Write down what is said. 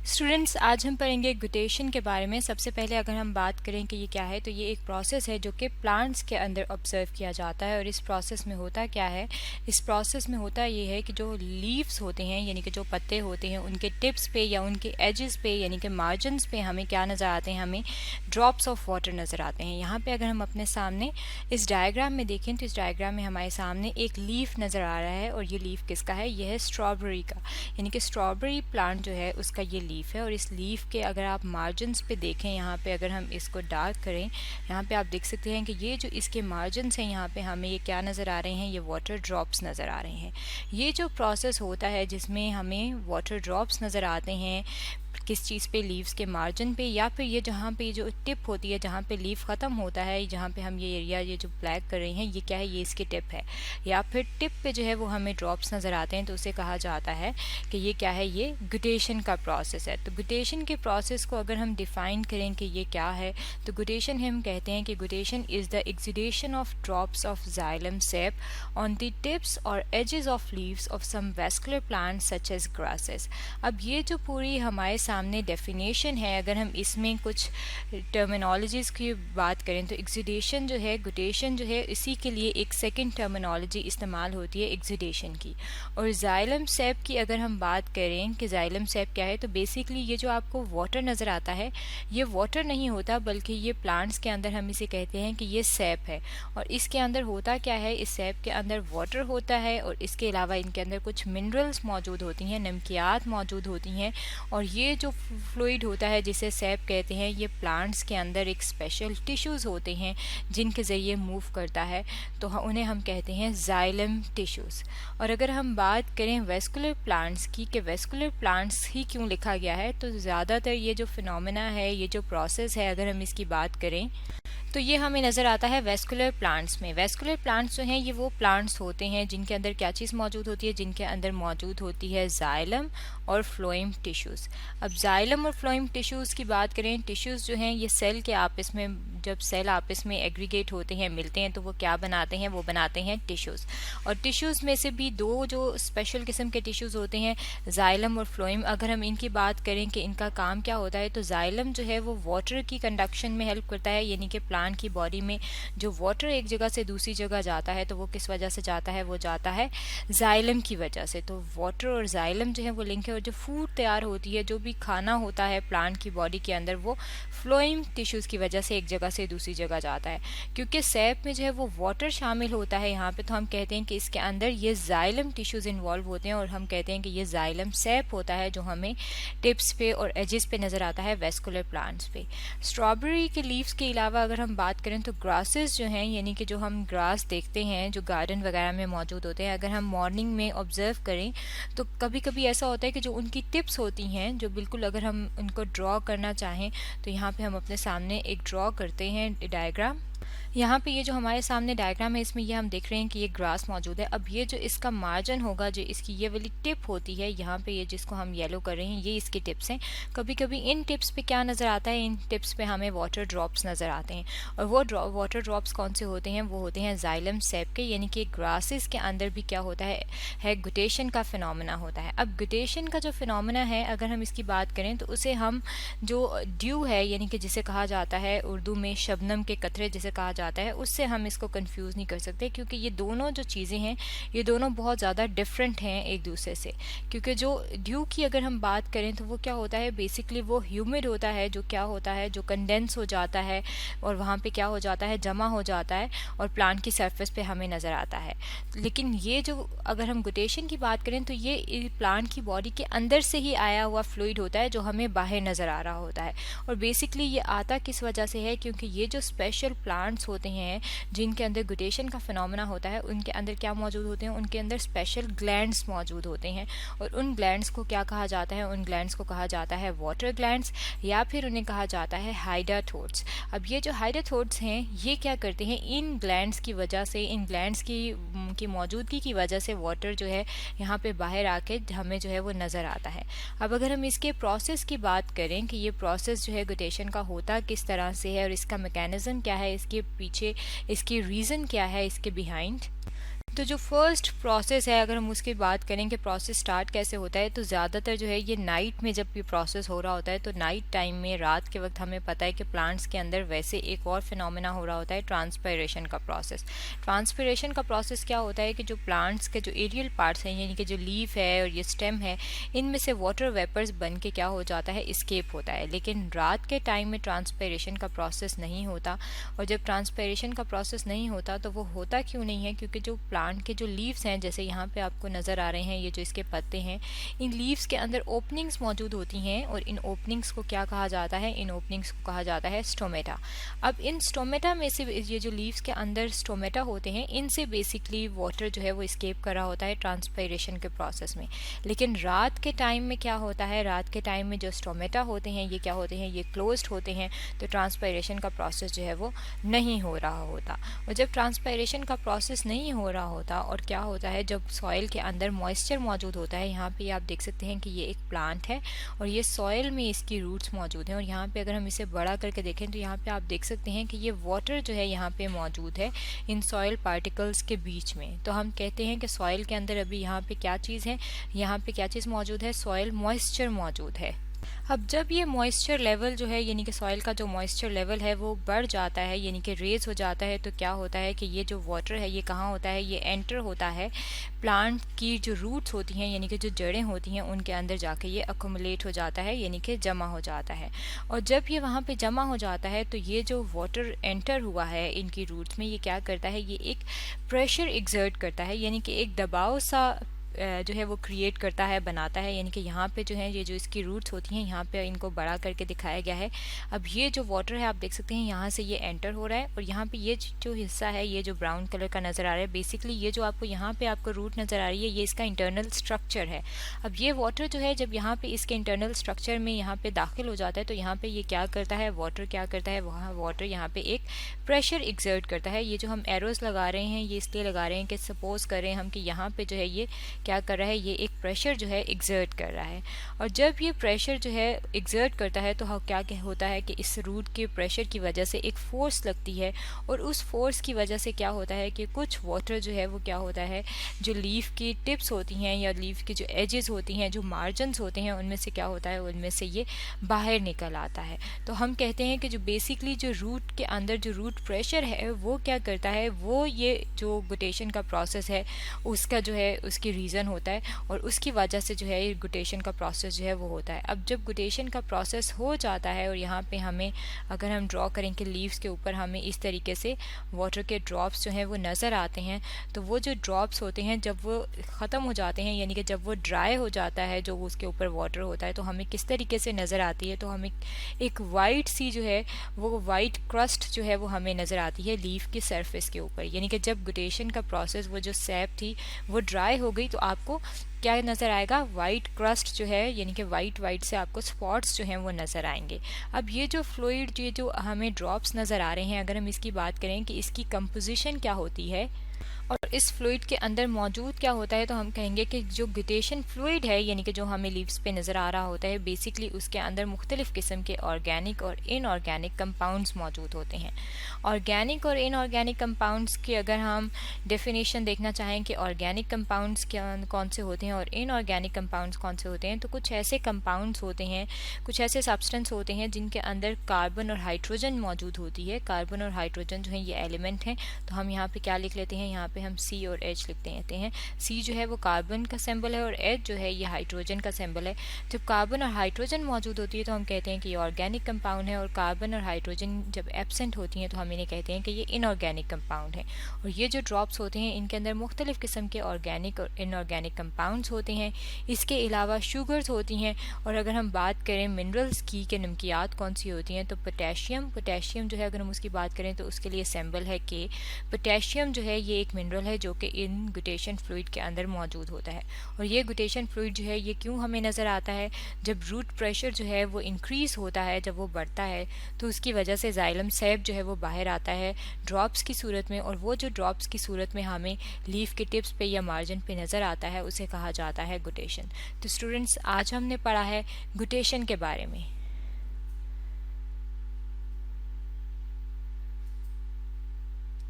Students, आज हम पढ़ेंगे गुटेशन के बारे में। सबसे पहले अगर हम बात करें कि ये क्या है, तो ये एक प्रोसेस है जो कि प्लांट्स के अंदर ऑब्जर्व किया जाता है। और इस प्रोसेस में होता क्या है, इस प्रोसेस में होता ये है कि जो लीव्स होते हैं यानी कि जो पत्ते होते हैं, उनके टिप्स पे या उनके एजेस पे यानी कि मार्जिन्स पे हमें क्या नज़र आते हैं, हमें ड्रॉप्स ऑफ वाटर नज़र आते हैं। यहाँ पे अगर हम अपने सामने इस डायग्राम में देखें तो इस डायग्राम में हमारे सामने एक लीफ नज़र आ रहा है। और ये लीफ किसका है, यह है स्ट्रॉबेरी का, यानी कि स्ट्रॉबेरी प्लांट जो है उसका ये लीफ है। और इस लीफ के अगर आप मार्जिन्स पे देखें, यहाँ पे अगर हम इसको डार्क करें, यहाँ पे आप देख सकते हैं कि ये जो इसके मार्जिन्स हैं, यहाँ पे हमें ये क्या नज़र आ रहे हैं, ये वाटर ड्रॉप्स नज़र आ रहे हैं। ये जो प्रोसेस होता है जिसमें हमें वाटर ड्रॉप्स नज़र आते हैं किस चीज़ पे, लीव्स के मार्जिन पे, या फिर ये जहाँ पे जो टिप होती है, जहाँ पे लीफ ख़त्म होता है, जहाँ पे हम ये एरिया ये जो ब्लैक कर रहे हैं, ये क्या है, ये इसकी टिप है। या फिर टिप पे जो है वो हमें ड्रॉप्स नज़र आते हैं, तो उसे कहा जाता है कि ये क्या है, ये गुटेशन का प्रोसेस है। तो गुटेशन के प्रोसेस को अगर हम डिफ़ाइन करें कि ये क्या है, तो गुटेशन हम कहते हैं कि guttation is the exudation of drops of xylem sap on the tips और edges of leaves of some vascular plants such as grasses. अब ये जो पूरी हमारे सामने डेफिनेशन है, अगर हम इसमें कुछ टर्मिनोलॉजीज़ की बात करें तो एक्सुडेशन जो है, गुटेशन जो है, इसी के लिए एक सेकंड टर्मिनोलॉजी इस्तेमाल होती है एक्सुडेशन की। और जाइलम सेप की अगर हम बात करें कि जाइलम सेप क्या है, तो बेसिकली ये जो आपको वाटर नज़र आता है, ये वाटर नहीं होता, बल्कि ये प्लांट्स के अंदर हम इसे कहते हैं कि ये सेप है। और इसके अंदर होता क्या है, इस सेप के अंदर वाटर होता है और इसके अलावा इनके अंदर कुछ मिनरल्स मौजूद होती हैं, नमकियात मौजूद होती हैं। और ये जो फ्लूइड होता है जिसे सेप कहते हैं, ये प्लांट्स के अंदर एक स्पेशल टिश्यूज़ होते हैं जिनके ज़रिए मूव करता है, तो उन्हें हम कहते हैं जाइलम टिश्यूज़। और अगर हम बात करें वेस्कुलर प्लांट्स की कि वेस्कुलर प्लांट्स ही क्यों लिखा गया है, तो ज़्यादातर ये जो फिनोमेना है, ये जो प्रोसेस है, अगर हम इसकी बात करें तो ये हमें नज़र आता है वेस्कुलर प्लांट्स में। वेस्कुलर प्लांट्स जो हैं, ये वो प्लांट्स होते हैं जिनके अंदर क्या चीज़ मौजूद होती है, जिनके अंदर मौजूद होती है जाइलम और फ्लोएम टिश्यूज़। अब जाइलम और फ्लोएम टिश्यूज़ की बात करें, टिश्यूज़ जो हैं ये सेल के आपस में, जब सेल आपस में एग्रीगेट होते हैं, मिलते हैं, तो वो क्या बनाते हैं, वो बनाते हैं टिश्यूज़। और टिश्यूज़ में से भी दो जो स्पेशल किस्म के टिश्यूज़ होते हैं, जाइलम और फ्लोएम। अगर हम इनकी बात करें कि इनका काम क्या होता है, तो जाइलम जो है वो वाटर की कंडक्शन में हेल्प करता है, यानी कि प्लांट की बॉडी में जो वाटर एक जगह से दूसरी जगह जाता है, तो वो किस वजह से जाता है, वो जाता है जाइलम की वजह से। तो वाटर और जाइलम जो है वो लिंक है। और जो फूड तैयार होती है, जो भी खाना होता है प्लांट की बॉडी के अंदर, वो फ्लोएम टिश्यूज़ की वजह से एक जगह से दूसरी जगह जाता है। क्योंकि सेप में जो है वो वाटर शामिल होता है यहाँ पे, तो हम कहते हैं कि इसके अंदर ये जाइलम टिश्यूज़ इन्वॉल्व होते हैं और हम कहते हैं कि ये जाइलम सेप होता है, जो हमें टिप्स पे और एजेस पे नज़र आता है वेस्कुलर प्लांट्स पे। स्ट्रॉबेरी के लीव्स के अलावा अगर हम बात करें तो ग्रासेस जो हैं, यानी कि जो हम ग्रास देखते हैं जो गार्डन वगैरह में मौजूद होते हैं, अगर हम मॉर्निंग में ऑब्जर्व करें तो कभी कभी ऐसा होता है कि जो उनकी टिप्स होती हैं, जो बिल्कुल अगर हम उनको ड्रॉ करना चाहें, तो यहाँ पे हम अपने सामने एक ड्रॉ करते हैं डायग्राम। यहाँ पे ये जो हमारे सामने डायग्राम है, इसमें ये हम देख रहे हैं कि ये ग्रास मौजूद है। अब ये जो इसका मार्जिन होगा, जो इसकी ये वाली टिप होती है, यहाँ पे ये जिसको हम येलो कर रहे हैं, ये इसकी टिप्स हैं। कभी कभी इन टिप्स पे क्या नज़र आता है, इन टिप्स पे हमें वाटर ड्रॉप्स नज़र आते हैं। और वो वाटर ड्रॉप्स कौन से होते हैं, वो होते हैं जाइलम सेप के, यानी कि ग्रासेस के अंदर भी क्या होता है गुटेशन का फिनोमेना होता है। अब गुटेशन का जो फिनोमेना है, अगर हम इसकी बात करें तो उसे हम जो ड्यू है, यानी कि जिसे कहा जाता है उर्दू में शबनम के कतरे जिसे कहा जाता है, उससे हम इसको कंफ्यूज नहीं कर सकते, क्योंकि ये दोनों जो चीज़ें हैं, ये दोनों बहुत ज़्यादा डिफरेंट हैं एक दूसरे से। क्योंकि जो ड्यू की अगर हम बात करें तो वो क्या होता है, बेसिकली वो ह्यूमिड होता है, जो क्या होता है, जो कंडेंस हो जाता है और वहाँ पे क्या हो जाता है, जमा हो जाता है और प्लांट की सरफेस पे हमें नज़र आता है। लेकिन ये जो अगर हम गुटेशन की बात करें तो ये प्लांट की बॉडी के अंदर से ही आया हुआ फ्लूइड होता है, जो हमें बाहर नज़र आ रहा होता है। और बेसिकली ये आता किस वजह से है, क्योंकि ये जो स्पेशल प्लांट्स होते हैं जिनके अंदर गुटेशन का फिनोमेना होता है, उनके अंदर क्या मौजूद होते हैं, उनके अंदर स्पेशल ग्लैंड्स मौजूद होते हैं। और उन ग्लैंड्स को क्या कहा जाता है, उन ग्लैंड्स को कहा जाता है वाटर ग्लैंड्स, या फिर उन्हें कहा जाता है हाइडाथोड्स। अब ये जो हाइडाथोड्स हैं, ये क्या करते हैं, इन ग्लैंड्स की वजह से, इन ग्लैंड्स की मौजूदगी की वजह से वाटर जो है यहाँ पे बाहर आके हमें जो है वो नज़र आता है। अब अगर हम इसके प्रोसेस की बात करें कि ये प्रोसेस जो है गुटेशन का होता किस तरह से है और इसका मैकेनिज्म क्या है, इसके पीछे इसकी रीज़न क्या है, इसके बिहाइंड, तो जो फर्स्ट प्रोसेस है, अगर हम उसकी बात करें कि प्रोसेस स्टार्ट कैसे होता है, तो ज़्यादातर जो है ये नाइट में जब ये प्रोसेस हो रहा होता है, तो नाइट टाइम में, रात के वक्त हमें पता है कि प्लांट्स के अंदर वैसे एक और फिनोमेना हो रहा होता है, ट्रांसपायरेशन का प्रोसेस। ट्रांसपायरेशन का प्रोसेस क्या होता है कि जो प्लांट्स के जो एरियल पार्ट्स हैं, यानी कि जो लीफ है और ये स्टेम है, इनमें से वाटर वेपर्स बन के क्या हो जाता है, इस्केप होता है। लेकिन रात के टाइम में ट्रांसपायरेशन का प्रोसेस नहीं होता। और जब ट्रांसपायरेशन का प्रोसेस नहीं होता तो वो होता क्यों नहीं है? क्योंकि जो प्लांट के जो लीव्स हैं, जैसे यहाँ पे आपको नज़र आ रहे हैं, ये जो इसके पत्ते हैं, इन लीव्स के अंदर ओपनिंग्स मौजूद होती हैं। और इन ओपनिंग्स को क्या कहा जाता है? इन ओपनिंग्स को कहा जाता है स्टोमेटा। अब इन स्टोमेटा में से, ये जो लीव्स के अंदर स्टोमेटा होते हैं, इनसे बेसिकली वाटर जो है वो स्केप कर रहा होता है ट्रांसपायरेशन के प्रोसेस में। लेकिन रात के टाइम में क्या होता है? रात के टाइम में जो स्टोमेटा होते हैं, ये क्या होते हैं? ये क्लोज्ड होते हैं, तो ट्रांसपायरेशन का प्रोसेस जो है वो नहीं हो रहा होता। और जब ट्रांसपायरेशन का प्रोसेस नहीं हो रहा होता, और क्या होता है, जब सॉइल के अंदर मॉइस्चर मौजूद होता है, यहाँ पे आप देख सकते हैं कि ये एक प्लांट है और ये सॉइल में इसकी रूट्स मौजूद हैं। और यहाँ पे अगर हम इसे बड़ा करके देखें तो यहाँ पे आप देख सकते हैं कि ये वाटर जो है यहाँ पे मौजूद है इन सॉइल पार्टिकल्स के बीच में। तो हम कहते हैं कि सॉइल के अंदर अभी यहाँ पे क्या चीज़ है, यहाँ पे क्या चीज़ मौजूद है? सॉइल मॉइस्चर मौजूद है। अब जब ये मॉइस्चर लेवल जो है, यानी कि सॉइल का जो मॉइस्चर लेवल है वो बढ़ जाता है, यानी कि रेज हो जाता है, तो क्या होता है कि ये जो वाटर है ये कहाँ होता है? ये एंटर होता है प्लांट की जो रूट्स होती हैं, यानी कि जो जड़ें होती हैं, उनके अंदर जाके ये अकोमुलेट हो जाता है, यानी कि जमा हो जाता है। और जब ये वहाँ पे जमा हो जाता है तो ये जो वाटर एंटर हुआ है इनकी रूट्स में, ये क्या करता है? ये एक प्रेशर एग्जर्ट करता है, यानी कि एक दबाव सा जो है वो क्रिएट करता है, बनाता है। यानी कि यहाँ पे जो है ये जो इसकी रूट्स होती हैं, यहाँ पे इनको बड़ा करके दिखाया गया है। अब ये जो वाटर है आप देख सकते हैं यहाँ से ये एंटर हो रहा है, और यहाँ पे ये जो हिस्सा है, ये जो ब्राउन कलर का नज़र आ रहा है, बेसिकली ये जो आपको यहाँ पे आपको रूट नज़र आ रही है, ये इसका इंटरनल स्ट्रक्चर है। अब ये वाटर जो है जब यहाँ पे इसके इंटरनल स्ट्रक्चर में यहाँ पे दाखिल हो जाता है, तो यहाँ पे ये क्या करता है? वाटर क्या करता है? वहाँ वाटर यहाँ पे एक प्रेशर एग्जर्ट करता है। ये जो हम एरोज लगा रहे हैं, ये इसलिए लगा रहे हैं कि सपोज करें हम कि यहाँ पे जो है ये क्या कर रहा है? ये एक प्रेशर जो है एग्जर्ट कर रहा है। और जब ये प्रेशर जो है एग्जर्ट करता है, तो क्या क्या होता है कि इस रूट के प्रेशर की वजह से एक फोर्स लगती है, और उस फोर्स की वजह से क्या होता है कि कुछ वाटर जो है वो क्या होता है, जो लीफ की टिप्स होती हैं या लीफ की जो एजेस होती हैं, जो मार्जिन्स होते हैं, उनमें से क्या होता है? उनमें से ये बाहर निकल आता है। तो हम कहते हैं कि जो बेसिकली जो रूट के अंदर जो रूट प्रेशर है वो क्या करता है? वो ये जो गुटेशन का प्रोसेस है उसका जो है उसकी रीज़न होता है, और उसकी वजह से जो है ये गुटेशन का प्रोसेस जो है वो होता है। अब जब गुटेशन का प्रोसेस हो जाता है, और यहाँ पे हमें अगर हम ड्रॉ करें कि लीव्स के ऊपर हमें इस तरीके से वाटर के ड्रॉप्स जो हैं वो नज़र आते हैं, तो वो जो ड्रॉप्स होते हैं जब वो ख़त्म हो जाते हैं, यानी कि जब वो ड्राई हो जाता है, जो उसके ऊपर वाटर होता है, तो हमें किस तरीके से नज़र आती है? तो हमें एक वाइट सी जो है वो वाइट क्रस्ट जो है वो हमें नज़र आती है लीफ की सरफेस के ऊपर। यानी कि जब गुटेशन का प्रोसेस, वो जो सैप थी वो ड्राई हो गई, तो आपको क्या नज़र आएगा? वाइट क्रस्ट जो है, यानी कि वाइट वाइट से आपको स्पॉट्स जो हैं वो नज़र आएंगे। अब ये जो फ्लूइड, ये जो हमें ड्रॉप्स नज़र आ रहे हैं, अगर हम इसकी बात करें कि इसकी कंपोजिशन क्या होती है और इस फ्लूइड के अंदर मौजूद क्या होता है, तो हम कहेंगे कि जो गुटेशन फ्लूइड है, यानी कि जो हमें लीव्स पे नज़र आ रहा होता है, बेसिकली उसके अंदर मुख्तलिफ़ किस्म के ऑर्गेनिक और इनऑर्गेनिक कंपाउंड्स मौजूद होते हैं। ऑर्गेनिक और इनऑर्गेनिक कंपाउंड्स की अगर हम डेफिनेशन देखना चाहें कि ऑर्गेनिक कंपाउंड्स कौन से होते हैं और इनऑर्गेनिक कंपाउंड्स कौन से होते हैं, तो कुछ ऐसे कंपाउंड्स होते हैं, कुछ ऐसे सब्सटेंस होते हैं जिनके अंदर कार्बन और हाइड्रोजन मौजूद होती है। कार्बन और हाइड्रोजन जो है ये एलिमेंट हैं, तो हम यहाँ पे क्या लिख लेते हैं? यहाँ पे हम सी और एच लिखते रहते हैं। सी जो है वो कार्बन का सिंबल है और एच जो है ये हाइड्रोजन का सिंबल है। जब कार्बन और हाइड्रोजन मौजूद होती है तो हम कहते हैं कि ये ऑर्गेनिक कंपाउंड है, और कार्बन और हाइड्रोजन जब एब्सेंट होती हैं तो हम इन्हें कहते हैं कि ये इनऑर्गेनिक कंपाउंड है। और ये जो ड्रॉप्स होते हैं इनके अंदर मुख्तलिफ़ किस्म के ऑर्गेनिक और इनऑर्गेनिक कंपाउंड्स होते हैं। इसके अलावा शुगर्स होती हैं, और अगर हम बात करें मिनरल्स की कि नमकियात कौन सी होती हैं, तो पोटेशियम जो है अगर हम उसकी बात करें तो उसके लिए सिंबल है के। पोटेशियम जो है ये एक मिनरल है जो कि इन गुटेशन फ्लूइड के अंदर मौजूद होता है। और ये गुटेशन फ्लूइड जो है ये क्यों हमें नज़र आता है? जब रूट प्रेशर जो है वो इंक्रीज़ होता है, जब वो बढ़ता है, तो उसकी वजह से जाइलम सैप जो है वो बाहर आता है ड्रॉप्स की सूरत में, और वो जो ड्रॉप्स की सूरत में हमें लीफ के टिप्स पे या मार्जिन पे नज़र आता है उसे कहा जाता है गुटेशन। तो स्टूडेंट्स, आज हमने पढ़ा है गुटेशन के बारे में।